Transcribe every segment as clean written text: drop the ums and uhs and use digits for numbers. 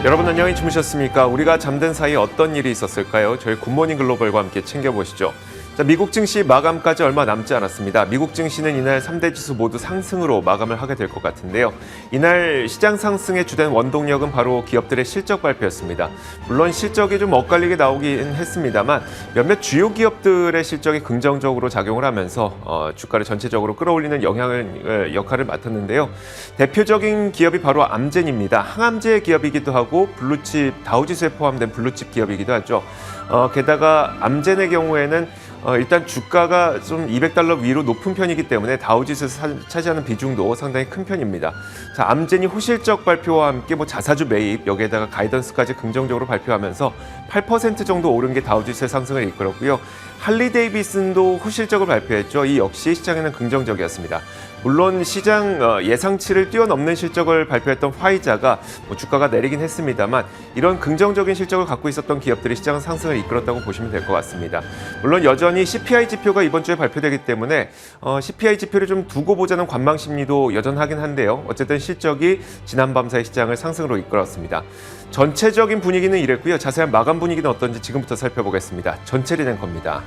여러분 안녕히 주무셨습니까? 우리가 잠든 사이 어떤 일이 있었을까요? 저희 굿모닝 글로벌과 함께 챙겨보시죠. 자, 미국 증시 마감까지 얼마 남지 않았습니다. 미국 증시는 이날 3대 지수 모두 상승으로 마감을 하게 될 것 같은데요. 이날 시장 상승의 주된 원동력은 바로 기업들의 실적 발표였습니다. 물론 실적이 좀 엇갈리게 나오긴 했습니다만 몇몇 주요 기업들의 실적이 긍정적으로 작용을 하면서 주가를 전체적으로 끌어올리는 역할을 맡았는데요. 대표적인 기업이 바로 암젠입니다. 항암제 기업이기도 하고 블루칩 다우지수에 포함된 블루칩 기업이기도 하죠. 게다가 암젠의 경우에는 일단 주가가 좀 $200 위로 높은 편이기 때문에 다우지수에서 차지하는 비중도 상당히 큰 편입니다. 자, 암젠이 호실적 발표와 함께 자사주 매입, 여기에다가 가이던스까지 긍정적으로 발표하면서 8% 정도 오른 게 다우지수의 상승을 이끌었고요. 할리데이비슨도 호실적을 발표했죠. 이 역시 시장에는 긍정적이었습니다. 물론 시장 예상치를 뛰어넘는 실적을 발표했던 화이자가 주가가 내리긴 했습니다만 이런 긍정적인 실적을 갖고 있었던 기업들이 시장 상승을 이끌었다고 보시면 될 것 같습니다. 물론 여전히 CPI 지표가 이번 주에 발표되기 때문에 CPI 지표를 좀 두고 보자는 관망 심리도 여전하긴 한데요. 어쨌든 실적이 지난밤 사이 시장을 상승으로 이끌었습니다. 전체적인 분위기는 이랬고요. 자세한 마감 분위기는 어떤지 지금부터 살펴보겠습니다. 전체리 앵커입니다.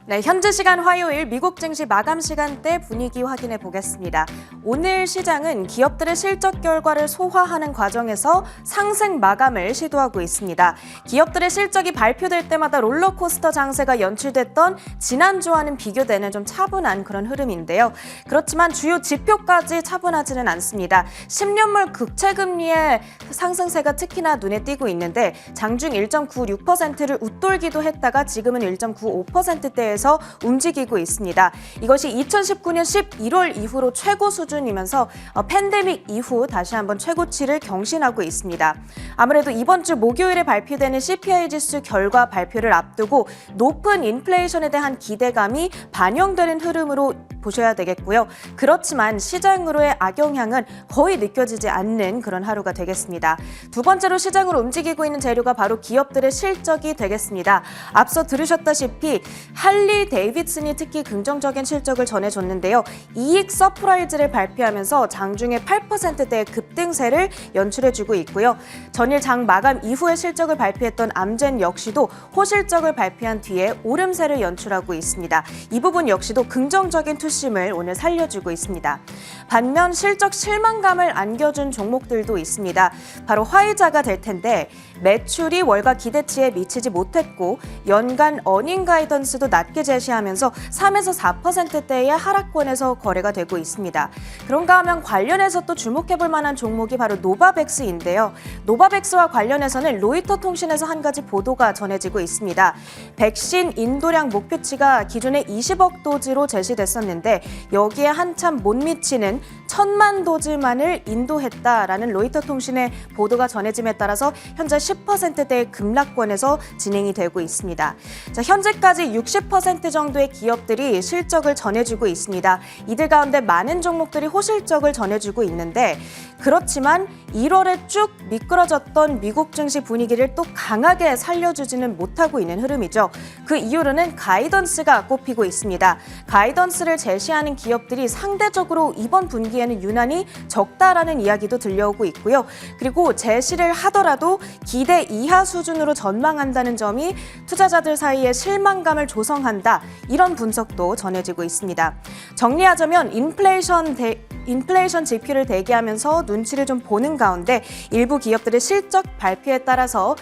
네, 현지 시간 화요일 미국 증시 마감 시간대 분위기 확인해 보겠습니다. 오늘 시장은 기업들의 실적 결과를 소화하는 과정에서 상승 마감을 시도하고 있습니다. 기업들의 실적이 발표될 때마다 롤러코스터 장세가 연출됐던 지난주와는 비교되는 좀 차분한 그런 흐름인데요. 그렇지만 주요 지표까지 차분하지는 않습니다. 10년물 국채금리의 상승세가 특히나 눈에 띄고 있는데 장중 1.96%를 웃돌기도 했다가 지금은 1.95%대에 에서 움직이고 있습니다. 이것이 2019년 11월 이후로 최고 수준이면서 팬데믹 이후 다시 한번 최고치를 경신하고 있습니다. 아무래도 이번 주 목요일에 발표되는 CPI 지수 결과 발표를 앞두고 높은 인플레이션에 대한 기대감이 반영되는 흐름으로 보셔야 되겠고요. 그렇지만 시장으로의 악영향은 거의 느껴지지 않는 그런 하루가 되겠습니다. 두 번째로 시장으로 움직이고 있는 재료가 바로 기업들의 실적이 되겠습니다. 앞서 들으셨다시피 할리 데이비슨이 특히 긍정적인 실적을 전해줬는데요. 이익 서프라이즈를 발표하면서 장중에 8%대의 급등세를 연출해주고 있고요. 전일 장 마감 이후에 실적을 발표했던 암젠 역시도 호실적을 발표한 뒤에 오름세를 연출하고 있습니다. 이 부분 역시도 긍정적인 투심을 오늘 살려주고 있습니다. 반면 실적 실망감을 안겨준 종목들도 있습니다. 바로 화이자가 될 텐데 매출이 월가 기대치에 미치지 못했고 연간 어닝 가이던스도 낮게 제시하면서 3에서 4%대의 하락권에서 거래가 되고 있습니다. 그런가 하면 관련해서 또 주목해볼 만한 종목이 바로 노바백스인데요. 노바백스와 관련해서는 로이터 통신에서 한 가지 보도가 전해지고 있습니다. 백신 인도량 목표치가 기존에 20억 도즈로 제시됐었는데 여기에 한참 못 미치는 1,000만 도즈만을 인도했다라는 로이터 통신의 보도가 전해짐에 따라서 현재 10%대의 급락권에서 진행이 되고 있습니다. 자, 현재까지 60% 정도의 기업들이 실적을 전해주고 있습니다. 이들 가운데 많은 종목들이 호실적을 전해주고 있는데 그렇지만 1월에 쭉 미끄러졌던 미국 증시 분위기를 또 강하게 살려주지는 못하고 있는 흐름이죠. 그 이유로는 가이던스가 꼽히고 있습니다. 가이던스를 제시하는 기업들이 상대적으로 이번 분기에는 유난히 적다라는 이야기도 들려오고 있고요. 그리고 제시를 하더라도 기대 이하 수준으로 전망한다는 점이 투자자들 사이에 실망감을 조성한다. 이런 분석도 전해지고 있습니다. 정리하자면 인플레이션 지표를 대기하면서 눈치를 좀 보는 가운데 일부 기업들의 실적 발표에 따라서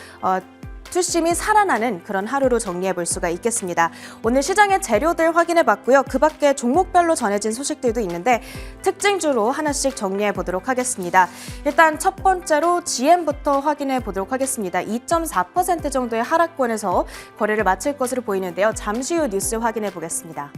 투심이 살아나는 그런 하루로 정리해 볼 수가 있겠습니다. 오늘 시장의 재료들 확인해 봤고요. 그 밖에 종목별로 전해진 소식들도 있는데 특징주로 하나씩 정리해 보도록 하겠습니다. 일단 첫 번째로 GM부터 확인해 보도록 하겠습니다. 2.4% 정도의 하락권에서 거래를 마칠 것으로 보이는데요. 잠시 후 뉴스 확인해 보겠습니다.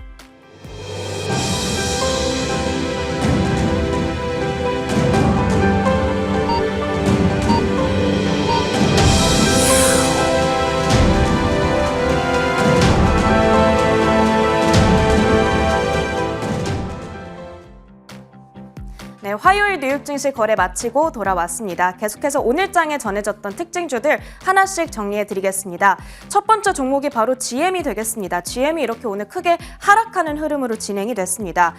네, 화요일 뉴욕 증시 거래 마치고 돌아왔습니다. 계속해서 오늘 장에 전해졌던 특징주들 하나씩 정리해 드리겠습니다. 첫 번째 종목이 바로 GM이 되겠습니다. GM이 이렇게 오늘 크게 하락하는 흐름으로 진행이 됐습니다.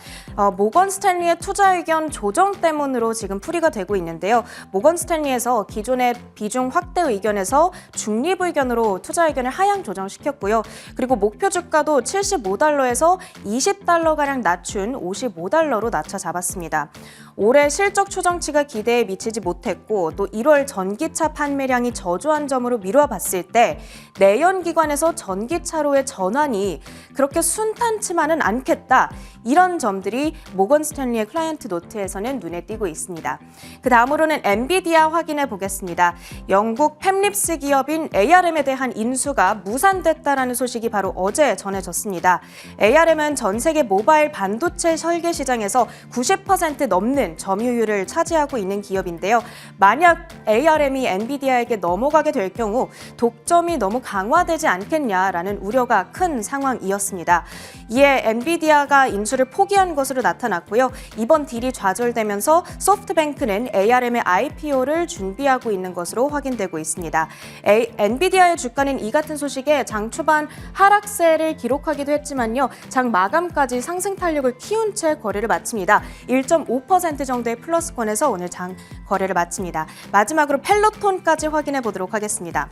모건 스탠리의 투자 의견 조정 때문으로 지금 풀이가 되고 있는데요. 모건 스탠리에서 기존의 비중 확대 의견에서 중립 의견으로 투자 의견을 하향 조정시켰고요. 그리고 목표 주가도 75달러에서 20달러가량 낮춘 55달러로 낮춰 잡았습니다. 올해 실적 추정치가 기대에 미치지 못했고 또 1월 전기차 판매량이 저조한 점으로 미루어 봤을 때 내연 기관에서 전기차로의 전환이 그렇게 순탄치만은 않겠다. 이런 점들이 모건 스탠리의 클라이언트 노트에서는 눈에 띄고 있습니다. 그 다음으로는 엔비디아 확인해 보겠습니다. 영국 팹립스 기업인 ARM에 대한 인수가 무산됐다라는 소식이 바로 어제 전해졌습니다. ARM은 전 세계 모바일 반도체 설계 시장에서 90% 넘는 점유율을 차지하고 있는 기업인데요. 만약 ARM이 엔비디아에게 넘어가게 될 경우 독점이 너무 강화되지 않겠냐라는 우려가 큰 상황이었습니다. 이에 엔비디아가 인수를 포기한 것으로 나타났고요. 이번 딜이 좌절되면서 소프트뱅크는 ARM의 IPO를 준비하고 있는 것으로 확인되고 있습니다. 엔비디아의 주가는 이 같은 소식에 장 초반 하락세를 기록하기도 했지만요. 장 마감까지 상승 탄력을 키운 채 거래를 마칩니다. 1.5% 정도의 플러스권에서 오늘 장 거래를 마칩니다. 마지막으로 펠로톤까지 확인해 보도록 하겠습니다.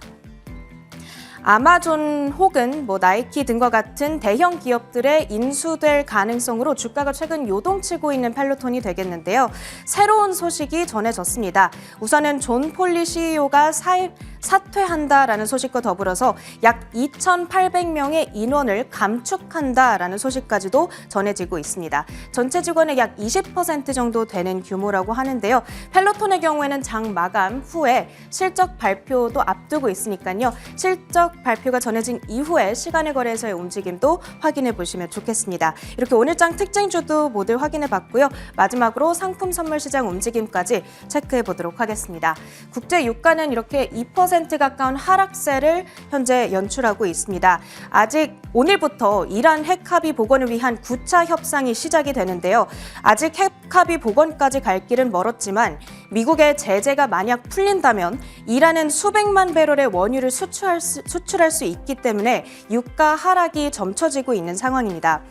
아마존 혹은 나이키 등과 같은 대형 기업들의 인수될 가능성으로 주가가 최근 요동치고 있는 펠로톤이 되겠는데요. 새로운 소식이 전해졌습니다. 우선은 존 폴리 CEO가 사퇴한다라는 소식과 더불어서 약 2,800명의 인원을 감축한다라는 소식까지도 전해지고 있습니다. 전체 직원의 약 20% 정도 되는 규모라고 하는데요. 펠로톤의 경우에는 장 마감 후에 실적 발표도 앞두고 있으니까요. 실적 발표가 전해진 이후에 시간의 거래에서의 움직임도 확인해 보시면 좋겠습니다. 이렇게 오늘 장 특징주도 모두 확인해 봤고요. 마지막으로 상품 선물 시장 움직임까지 체크해 보도록 하겠습니다. 국제 유가는 이렇게 2% 가까운 하락세를 현재 연출하고 있습니다. 아직 오늘부터 이란 핵합의 복원을 위한 9차 협상이 시작이 되는데요. 아직 핵합의 복원까지 갈 길은 멀었지만 미국의 제재가 만약 풀린다면 이란은 수백만 배럴의 원유를 수출할 수 있기 때문에 유가 하락이 점쳐지고 있는 상황입니다.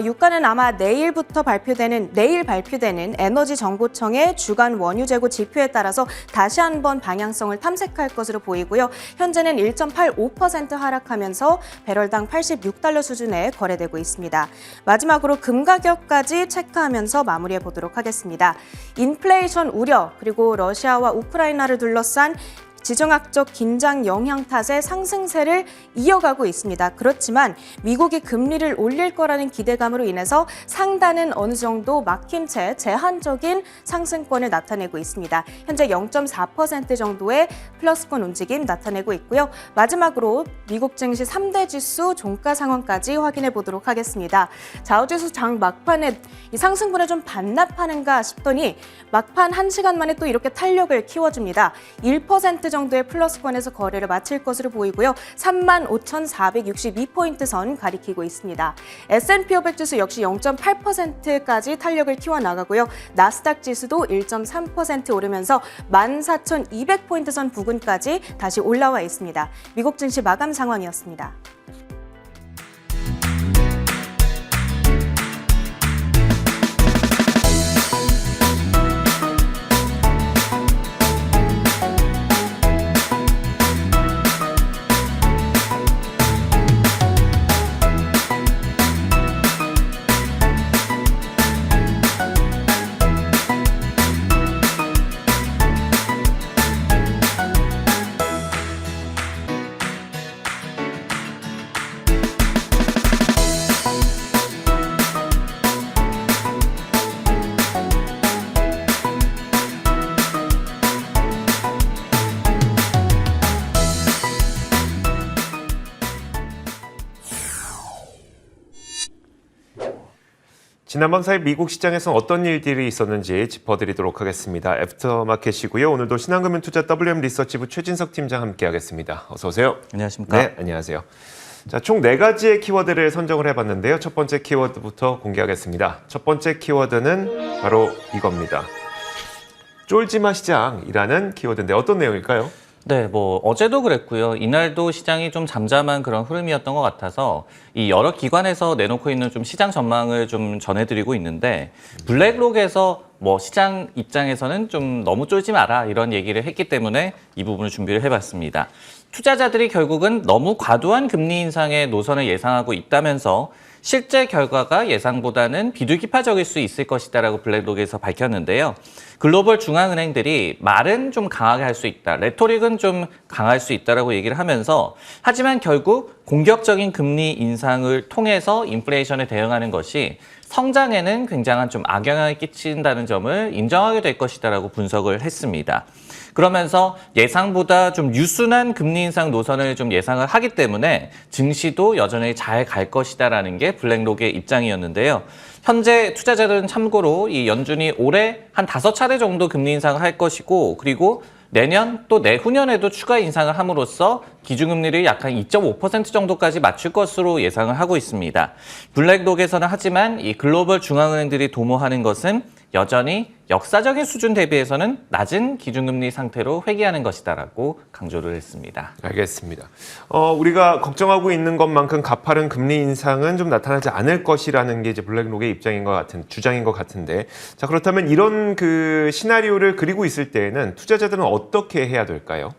유가는 아마 내일 발표되는 에너지정보청의 주간 원유 재고 지표에 따라서 다시 한번 방향성을 탐색할 것으로 보이고요. 현재는 1.85% 하락하면서 배럴당 86달러 수준에 거래되고 있습니다. 마지막으로 금 가격까지 체크하면서 마무리해 보도록 하겠습니다. 인플레이션 우려 그리고 러시아와 우크라이나를 둘러싼 지정학적 긴장 영향 탓에 상승세를 이어가고 있습니다. 그렇지만 미국이 금리를 올릴 거라는 기대감으로 인해서 상단은 어느 정도 막힌 채 제한적인 상승권을 나타내고 있습니다. 현재 0.4% 정도의 플러스권 움직임 나타내고 있고요. 마지막으로 미국 증시 3대 지수 종가 상황까지 확인해 보도록 하겠습니다. 자우지수 장 막판에 이 상승분에 좀 반납하는가 싶더니 막판 1시간 만에 또 이렇게 탄력을 키워줍니다. 1% 정도의 플러스권에서 거래를 마칠 것으로 보이고요. 35,462포인트 선 가리키고 있습니다. S&P 500 지수 역시 0.8%까지 탄력을 키워나가고요. 나스닥 지수도 1.3% 오르면서 14,200포인트 선 부근까지 다시 올라와 있습니다. 미국 증시 마감 상황이었습니다. 지난밤 사이 미국 시장에서 어떤 일들이 있었는지 짚어드리도록 하겠습니다. 애프터마켓이고요. 오늘도 신한금융투자 WM 리서치부 최진석 팀장 함께하겠습니다. 어서 오세요. 안녕하십니까? 네, 안녕하세요. 자, 총 4가지의 키워드를 선정을 해봤는데요. 첫 번째 키워드부터 공개하겠습니다. 첫 번째 키워드는 바로 이겁니다. 쫄지마 시장이라는 키워드인데 어떤 내용일까요? 네, 어제도 그랬고요. 이날도 시장이 좀 잠잠한 그런 흐름이었던 것 같아서 이 여러 기관에서 내놓고 있는 좀 시장 전망을 좀 전해드리고 있는데 블랙록에서 시장 입장에서는 좀 너무 쫄지 마라 이런 얘기를 했기 때문에 이 부분을 준비를 해봤습니다. 투자자들이 결국은 너무 과도한 금리 인상의 노선을 예상하고 있다면서 실제 결과가 예상보다는 비둘기파적일 수 있을 것이다라고 블랙록에서 밝혔는데요. 글로벌 중앙은행들이 말은 좀 강하게 할 수 있다, 레토릭은 좀 강할 수 있다라고 얘기를 하면서 하지만 결국 공격적인 금리 인상을 통해서 인플레이션에 대응하는 것이 성장에는 굉장한 좀 악영향을 끼친다는 점을 인정하게 될 것이다라고 분석을 했습니다. 그러면서 예상보다 좀 유순한 금리 인상 노선을 좀 예상을 하기 때문에 증시도 여전히 잘 갈 것이다라는 게 블랙록의 입장이었는데요. 현재 투자자들은 참고로 이 연준이 올해 한 5차례 정도 금리 인상을 할 것이고 그리고 내년 또 내후년에도 추가 인상을 함으로써 기준금리를 약 한 2.5% 정도까지 맞출 것으로 예상을 하고 있습니다. 블랙록에서는 하지만 이 글로벌 중앙은행들이 도모하는 것은 여전히 역사적인 수준 대비해서는 낮은 기준금리 상태로 회귀하는 것이다라고 강조를 했습니다. 알겠습니다. 우리가 걱정하고 있는 것만큼 가파른 금리 인상은 좀 나타나지 않을 것이라는 게 이제 블랙록의 주장인 것 같은데, 자 그렇다면 이런 그 시나리오를 그리고 있을 때에는 투자자들은 어떻게 해야 될까요?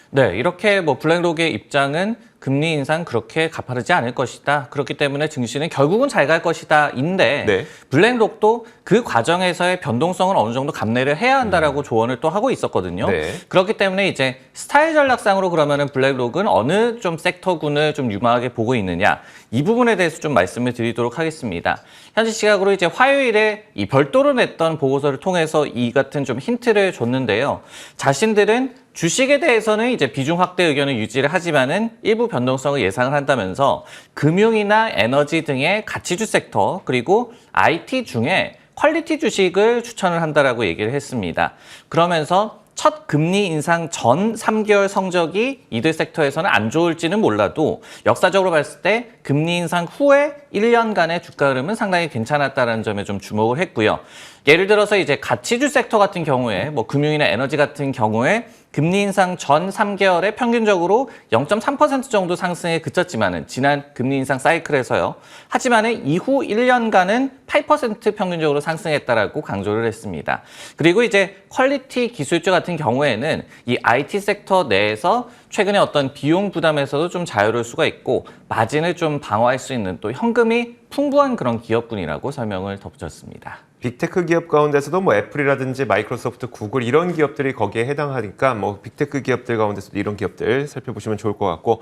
네, 이렇게 블랙록의 입장은 금리 인상 그렇게 가파르지 않을 것이다. 그렇기 때문에 증시는 결국은 잘 갈 것이다. 인데 네. 블랙록도 그 과정에서의 변동성을 어느 정도 감내를 해야 한다라고 조언을 또 하고 있었거든요. 네. 그렇기 때문에 이제 스타일 전략상으로 그러면은 블랙록은 어느 좀 섹터군을 좀 유망하게 보고 있느냐 이 부분에 대해서 좀 말씀을 드리도록 하겠습니다. 현지 시각으로 이제 화요일에 이 별도로 냈던 보고서를 통해서 이 같은 좀 힌트를 줬는데요. 자신들은 주식에 대해서는 이제 비중 확대 의견을 유지를 하지만은 일부 변동성을 예상을 한다면서 금융이나 에너지 등의 가치주 섹터 그리고 IT 중에 퀄리티 주식을 추천을 한다라고 얘기를 했습니다. 그러면서 첫 금리 인상 전 3개월 성적이 이들 섹터에서는 안 좋을지는 몰라도 역사적으로 봤을 때 금리 인상 후에 1년간의 주가 흐름은 상당히 괜찮았다는 점에 좀 주목을 했고요. 예를 들어서 이제 가치주 섹터 같은 경우에 금융이나 에너지 같은 경우에 금리 인상 전 3개월에 평균적으로 0.3% 정도 상승에 그쳤지만은 지난 금리 인상 사이클에서요. 하지만은 이후 1년간은 8% 평균적으로 상승했다라고 강조를 했습니다. 그리고 이제 퀄리티 기술주 같은 경우에는 이 IT 섹터 내에서 최근에 어떤 비용 부담에서도 좀 자유로울 수가 있고 마진을 좀 방어할 수 있는 또 현금이 풍부한 그런 기업군이라고 설명을 덧붙였습니다. 빅테크 기업 가운데서도 애플이라든지 마이크로소프트, 구글 이런 기업들이 거기에 해당하니까 빅테크 기업들 가운데서도 이런 기업들 살펴보시면 좋을 것 같고,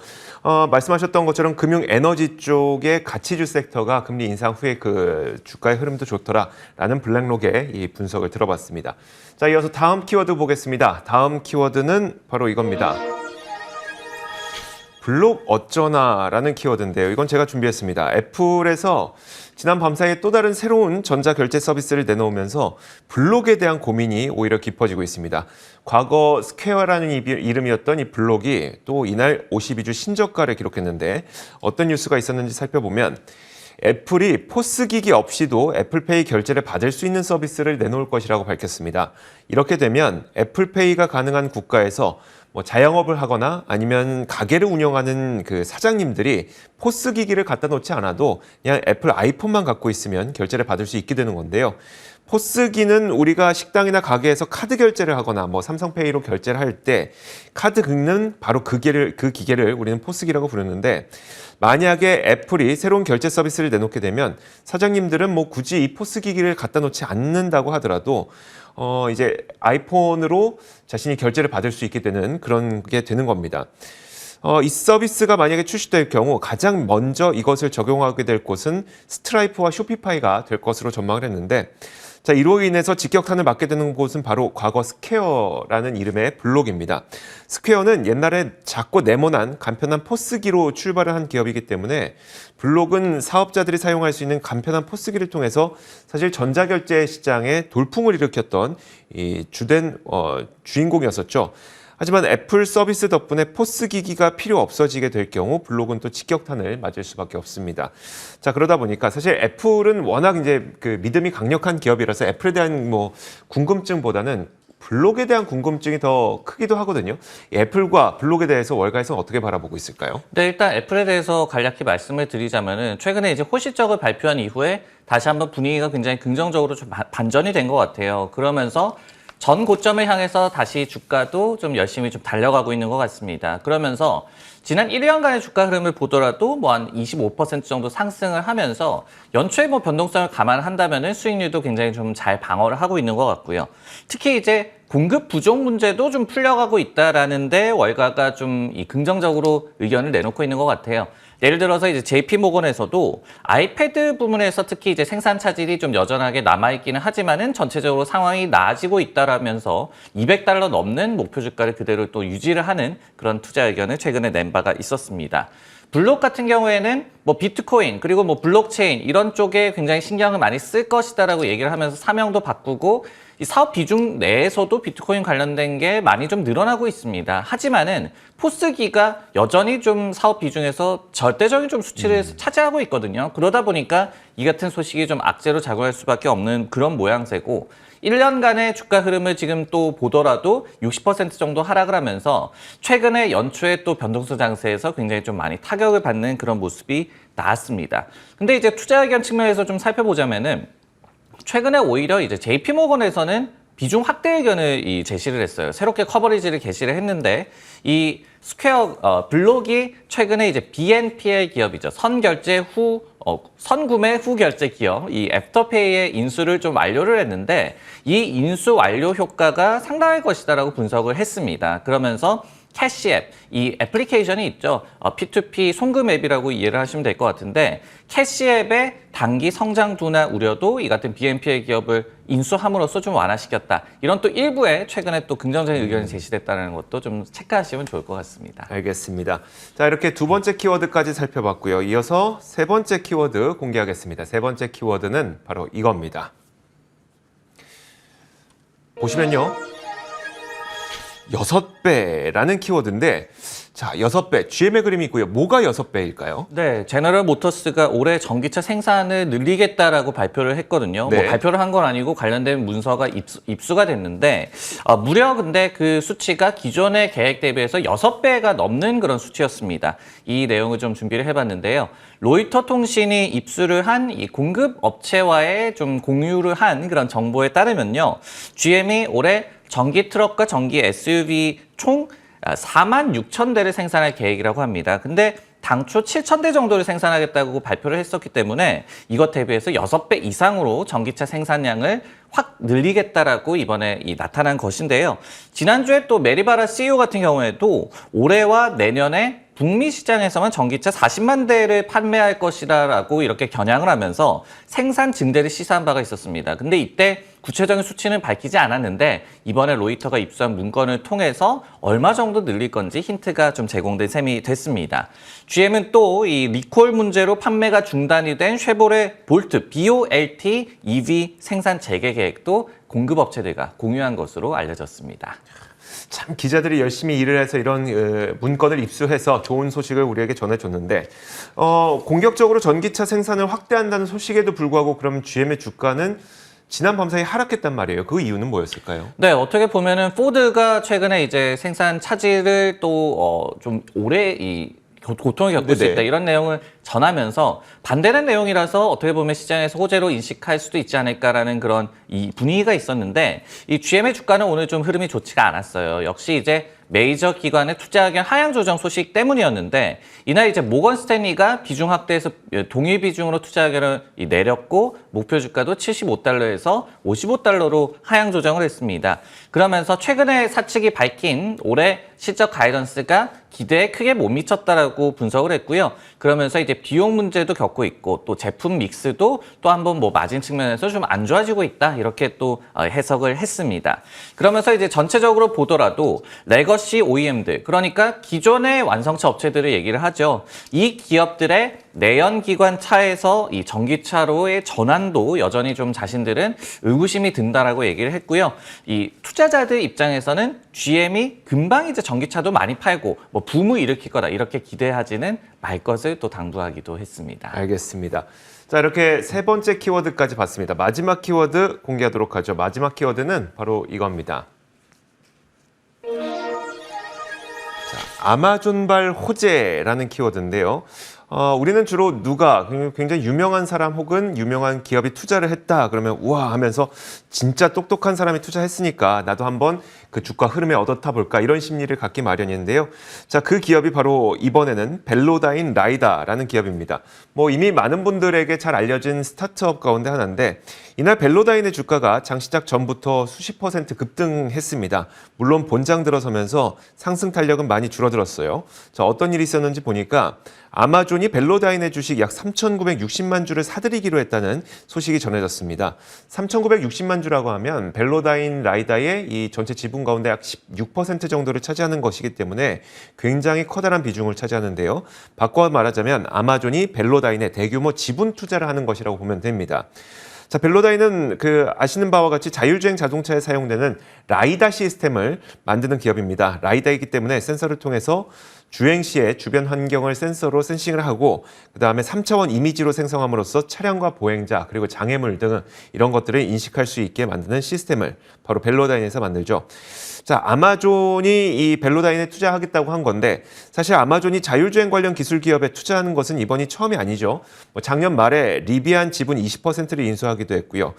말씀하셨던 것처럼 금융 에너지 쪽의 가치주 섹터가 금리 인상 후에 그 주가의 흐름도 좋더라라는 블랙록의 이 분석을 들어봤습니다. 자, 이어서 다음 키워드 보겠습니다. 다음 키워드는 바로 이겁니다. 블록 어쩌나라는 키워드인데요. 이건 제가 준비했습니다. 애플에서 지난 밤사이에 또 다른 새로운 전자결제 서비스를 내놓으면서 블록에 대한 고민이 오히려 깊어지고 있습니다. 과거 스퀘어라는 이름이었던 이 블록이 또 이날 52주 신저가를 기록했는데 어떤 뉴스가 있었는지 살펴보면 애플이 포스 기기 없이도 애플페이 결제를 받을 수 있는 서비스를 내놓을 것이라고 밝혔습니다. 이렇게 되면 애플페이가 가능한 국가에서 자영업을 하거나 아니면 가게를 운영하는 그 사장님들이 포스 기기를 갖다 놓지 않아도 그냥 애플 아이폰만 갖고 있으면 결제를 받을 수 있게 되는 건데요. 포스기는 우리가 식당이나 가게에서 카드 결제를 하거나 삼성페이로 결제를 할 때 카드 긁는 바로 그 기계를 우리는 포스기라고 부르는데, 만약에 애플이 새로운 결제 서비스를 내놓게 되면 사장님들은 굳이 이 포스기기를 갖다 놓지 않는다고 하더라도 이제 아이폰으로 자신이 결제를 받을 수 있게 되는 그런 게 되는 겁니다. 이 서비스가 만약에 출시될 경우 가장 먼저 이것을 적용하게 될 곳은 스트라이프와 쇼피파이가 될 것으로 전망을 했는데, 자, 이로 인해서 직격탄을 맞게 되는 곳은 바로 과거 스퀘어라는 이름의 블록입니다. 스퀘어는 옛날에 작고 네모난 간편한 포스기로 출발을 한 기업이기 때문에 블록은 사업자들이 사용할 수 있는 간편한 포스기를 통해서 사실 전자결제 시장에 돌풍을 일으켰던 이 주인공이었었죠. 하지만 애플 서비스 덕분에 포스 기기가 필요 없어지게 될 경우 블록은 또 직격탄을 맞을 수밖에 없습니다. 자, 그러다 보니까 사실 애플은 워낙 이제 그 믿음이 강력한 기업이라서 애플에 대한 궁금증보다는 블록에 대한 궁금증이 더 크기도 하거든요. 애플과 블록에 대해서 월가에서는 어떻게 바라보고 있을까요? 네, 일단 애플에 대해서 간략히 말씀을 드리자면은 최근에 이제 호시적을 발표한 이후에 다시 한번 분위기가 굉장히 긍정적으로 좀 반전이 된 것 같아요. 그러면서 전 고점을 향해서 다시 주가도 좀 열심히 좀 달려가고 있는 것 같습니다. 그러면서 지난 1년간의 주가 흐름을 보더라도 뭐 한 25% 정도 상승을 하면서 연초에 뭐 변동성을 감안한다면은 수익률도 굉장히 좀 잘 방어를 하고 있는 것 같고요. 특히 이제 공급 부족 문제도 좀 풀려가고 있다라는데 월가가 좀 이 긍정적으로 의견을 내놓고 있는 것 같아요. 예를 들어서 이제 JP모건에서도 아이패드 부문에서 특히 이제 생산 차질이 좀 여전하게 남아있기는 하지만은 전체적으로 상황이 나아지고 있다라면서 $200 넘는 목표 주가를 그대로 또 유지를 하는 그런 투자 의견을 최근에 낸 바가 있었습니다. 블록 같은 경우에는 뭐 비트코인 그리고 뭐 블록체인 이런 쪽에 굉장히 신경을 많이 쓸 것이다라고 얘기를 하면서 사명도 바꾸고 이 사업 비중 내에서도 비트코인 관련된 게 많이 좀 늘어나고 있습니다. 하지만은 포스기가 여전히 좀 사업 비중에서 절대적인 좀 수치를 차지하고 있거든요. 그러다 보니까 이 같은 소식이 좀 악재로 작용할 수밖에 없는 그런 모양새고 1년간의 주가 흐름을 지금 또 보더라도 60% 정도 하락을 하면서 최근에 연초에 또 변동성 장세에서 굉장히 좀 많이 타격을 받는 그런 모습이 나왔습니다. 근데 이제 투자 의견 측면에서 좀 살펴보자면은 최근에 오히려 이제 JP모건에서는 비중 확대 의견을 제시를 했어요. 새롭게 커버리지를 개시를 했는데 이 스퀘어 블록이 최근에 이제 BNPL 기업이죠. 선결제 후 선구매 후 결제 기업 이 애프터페이의 인수를 좀 완료를 했는데 이 인수 완료 효과가 상당할 것이다라고 분석을 했습니다. 그러면서 캐시앱, 이 애플리케이션이 있죠. P2P 송금 앱이라고 이해를 하시면 될 것 같은데 캐시앱의 단기 성장 둔화 우려도 이 같은 BNPL 기업을 인수함으로써 좀 완화시켰다. 이런 또 일부의 최근에 또 긍정적인 의견이 제시됐다는 것도 좀 체크하시면 좋을 것 같습니다. 알겠습니다. 자, 이렇게 두 번째 키워드까지 살펴봤고요. 이어서 세 번째 키워드 공개하겠습니다. 세 번째 키워드는 바로 이겁니다. 보시면요. 6배라는 키워드인데 자, 6배, GM의 그림이 있고요. 뭐가 6배일까요? 네, 제너럴 모터스가 올해 전기차 생산을 늘리겠다라고 발표를 했거든요. 네. 뭐 발표를 한 건 아니고 관련된 문서가 입수가 됐는데 무려 근데 그 수치가 기존의 계획 대비해서 6배가 넘는 그런 수치였습니다. 이 내용을 좀 준비를 해봤는데요. 로이터 통신이 입수를 한 이 공급 업체와의 좀 공유를 한 그런 정보에 따르면요. GM이 올해 전기 트럭과 전기 SUV 총 46,000대를 생산할 계획이라고 합니다. 근데 당초 7,000대 정도를 생산하겠다고 발표를 했었기 때문에 이것 대비해서 6배 이상으로 전기차 생산량을 확 늘리겠다라고 이번에 나타난 것인데요. 지난주에 또 메리바라 CEO 같은 경우에도 올해와 내년에 북미 시장에서만 전기차 40만 대를 판매할 것이라고 이렇게 겨냥을 하면서 생산 증대를 시사한 바가 있었습니다. 근데 이때 구체적인 수치는 밝히지 않았는데 이번에 로이터가 입수한 문건을 통해서 얼마 정도 늘릴 건지 힌트가 좀 제공된 셈이 됐습니다. GM은 또 이 리콜 문제로 판매가 중단이 된 쉐보레 볼트 BOLT EV 생산 재개 계획도 공급업체들과 공유한 것으로 알려졌습니다. 참 기자들이 열심히 일을 해서 이런 문건을 입수해서 좋은 소식을 우리에게 전해줬는데 공격적으로 전기차 생산을 확대한다는 소식에도 불구하고 그럼 GM의 주가는 지난 밤 사이 하락했단 말이에요. 그 이유는 뭐였을까요? 네, 어떻게 보면은 포드가 최근에 이제 생산 차질을 또 좀 오래 고통을 겪을 수 있다 이런 내용을 전하면서 반대된 내용이라서 어떻게 보면 시장에서 호재로 인식할 수도 있지 않을까라는 그런 이 분위기가 있었는데 이 GM의 주가는 오늘 좀 흐름이 좋지가 않았어요. 역시 이제 메이저 기관의 투자 의견 하향 조정 소식 때문이었는데 이날 이제 모건 스탠리가 비중 확대해서 동일 비중으로 투자 의견을 내렸고 목표 주가도 $75에서 $55로 하향 조정을 했습니다. 그러면서 최근에 사측이 밝힌 올해 실적 가이던스가 기대에 크게 못 미쳤다라고 분석을 했고요. 그러면서 이제 비용 문제도 겪고 있고 또 제품 믹스도 또 한번 뭐 마진 측면에서 좀 안 좋아지고 있다 이렇게 또 해석을 했습니다. 그러면서 이제 전체적으로 보더라도 레거시 OEM들 그러니까 기존의 완성차 업체들을 얘기를 하죠. 이 기업들의 내연기관 차에서 이 전기차로의 전환도 여전히 좀 자신들은 의구심이 든다라고 얘기를 했고요. 이 투자자들 입장에서는 GM이 금방 이제 전기차도 많이 팔고 뭐 붐을 일으킬 거다 이렇게 기대하지는 말 것을 또 당부하기도 했습니다. 알겠습니다. 자, 이렇게 세 번째 키워드까지 봤습니다. 마지막 키워드 공개하도록 하죠. 마지막 키워드는 바로 이겁니다. 아마존발 호재라는 키워드인데요. 우리는 주로 누가 굉장히 유명한 사람 혹은 유명한 기업이 투자를 했다 그러면 우와 하면서 진짜 똑똑한 사람이 투자했으니까 나도 한번 그 주가 흐름에 얻어타 볼까 이런 심리를 갖기 마련인데요. 자, 그 기업이 바로 이번에는 벨로다인 라이다라는 기업입니다. 뭐 이미 많은 분들에게 잘 알려진 스타트업 가운데 하나인데 이날 벨로다인의 주가가 장 시작 전부터 수십 % 급등했습니다. 물론 본장 들어서면서 상승 탄력은 많이 줄어들었어요. 자, 어떤 일이 있었는지 보니까 아마존이 벨로다인의 주식 약 3,960만 주를 사들이기로 했다는 소식이 전해졌습니다. 3,960만 주라고 하면 벨로다인 라이다의 이 전체 지분 가운데 약 16% 정도를 차지하는 것이기 때문에 굉장히 커다란 비중을 차지하는데요. 바꿔 말하자면 아마존이 벨로다인에 대규모 지분 투자를 하는 것이라고 보면 됩니다. 자, 벨로다인은 아시는 바와 같이 자율주행 자동차에 사용되는 라이다 시스템을 만드는 기업입니다. 라이다이기 때문에 센서를 통해서 주행 시에 주변 환경을 센서로 센싱을 하고 그다음에 3차원 이미지로 생성함으로써 차량과 보행자 그리고 장애물 등 이런 것들을 인식할 수 있게 만드는 시스템을 바로 벨로다인에서 만들죠. 자, 아마존이 이 벨로다인에 투자하겠다고 한 건데 사실 아마존이 자율주행 관련 기술 기업에 투자하는 것은 이번이 처음이 아니죠. 작년 말에 리비안 지분 20%를 인수하기도 했고요.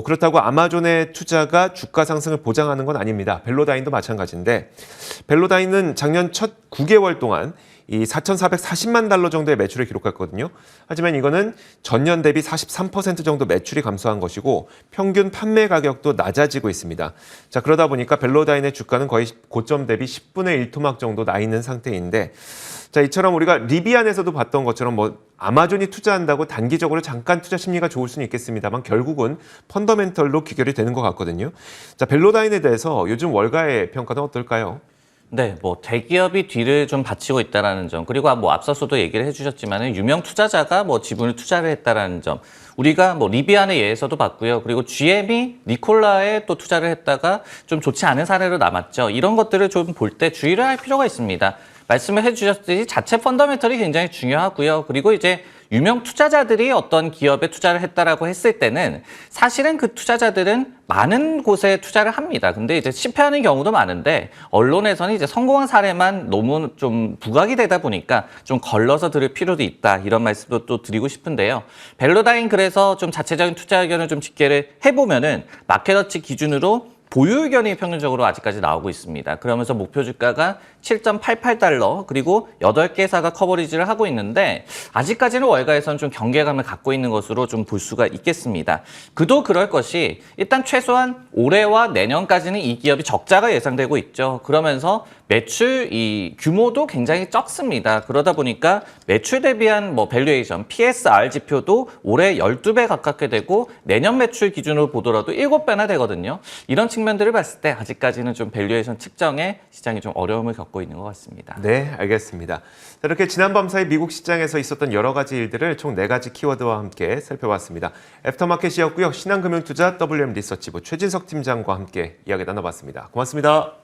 그렇다고 아마존의 투자가 주가 상승을 보장하는 건 아닙니다. 벨로다인도 마찬가지인데 벨로다인은 작년 첫 9개월 동안 이 4,440만 달러 정도의 매출을 기록했거든요. 하지만 이거는 전년 대비 43% 정도 매출이 감소한 것이고 평균 판매 가격도 낮아지고 있습니다. 자, 그러다 보니까 벨로다인의 주가는 거의 고점 대비 10분의 1 토막 정도 나 있는 상태인데 자, 이처럼 우리가 리비안에서도 봤던 것처럼 아마존이 투자한다고 단기적으로 잠깐 투자 심리가 좋을 수는 있겠습니다만 결국은 펀더멘털로 귀결이 되는 것 같거든요. 자, 벨로다인에 대해서 요즘 월가의 평가는 어떨까요? 네, 대기업이 뒤를 좀 받치고 있다라는 점, 그리고 앞서서도 얘기를 해주셨지만은 유명 투자자가 지분을 투자를 했다라는 점, 우리가 리비안의 예에서도 봤고요. 그리고 GM이 니콜라에 또 투자를 했다가 좀 좋지 않은 사례로 남았죠. 이런 것들을 좀 볼 때 주의를 할 필요가 있습니다. 말씀을 해주셨듯이 자체 펀더멘털이 굉장히 중요하고요. 그리고 이제 유명 투자자들이 어떤 기업에 투자를 했다라고 했을 때는 사실은 그 투자자들은 많은 곳에 투자를 합니다. 근데 이제 실패하는 경우도 많은데 언론에서는 이제 성공한 사례만 너무 좀 부각이 되다 보니까 좀 걸러서 들을 필요도 있다. 이런 말씀도 또 드리고 싶은데요. 벨로다인 그래서 좀 자체적인 투자 의견을 좀 집계를 해보면은 마켓워치 기준으로 보유 의견이 평균적으로 아직까지 나오고 있습니다. 그러면서 목표 주가가 7.88달러 그리고 8개사가 커버리지를 하고 있는데 아직까지는 월가에서는 좀 경계감을 갖고 있는 것으로 좀 볼 수가 있겠습니다. 그도 그럴 것이 일단 최소한 올해와 내년까지는 이 기업이 적자가 예상되고 있죠. 그러면서 매출 이 규모도 굉장히 적습니다. 그러다 보니까 매출 대비한 밸류에이션, PSR 지표도 올해 12배 가깝게 되고 내년 매출 기준으로 보더라도 7배나 되거든요. 이런 측면들을 봤을 때 아직까지는 좀 밸류에이션 측정에 시장이 좀 어려움을 겪고 있는 것 같습니다. 네, 알겠습니다. 자, 이렇게 지난 밤 사이 미국 시장에서 있었던 여러 가지 일들을 총 4가지 키워드와 함께 살펴봤습니다. 애프터마켓이었고요. 신한금융투자 WM 리서치부 최진석 팀장과 함께 이야기 나눠봤습니다. 고맙습니다.